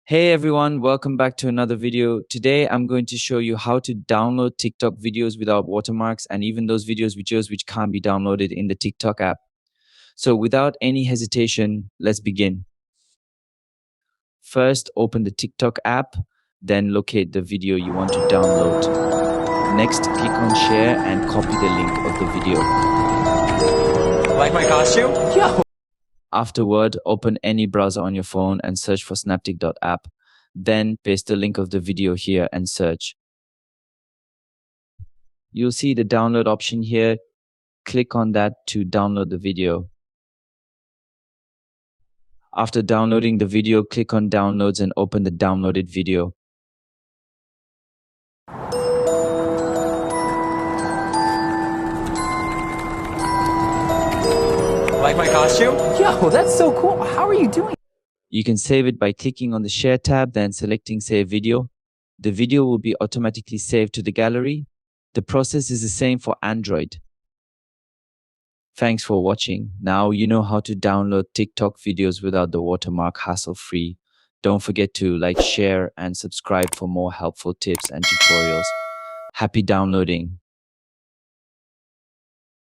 Hey everyone, welcome back to another video. Today I'm going to show you how to download TikTok videos without watermarks and even those videos which can't be downloaded in the TikTok app. So without any hesitation, let's begin. First, open the TikTok app, then locate the video you want to download. Next, click on share and copy the link of the video. Like my costume? Yo! Afterward, open any browser on your phone and search for snaptik.app. Then paste the link of the video here and search. You'll see the download option here. Click on that to download the video. After downloading the video, click on downloads and open the downloaded video. Like my costume? Yo, that's so cool. How are you doing? You can save it by clicking on the share tab, then selecting save video. The video will be automatically saved to the gallery. The process is the same for Android. Thanks for watching. Now you know how to download TikTok videos without the watermark, hassle-free. Don't forget to like, share, and subscribe for more helpful tips and tutorials. Happy downloading.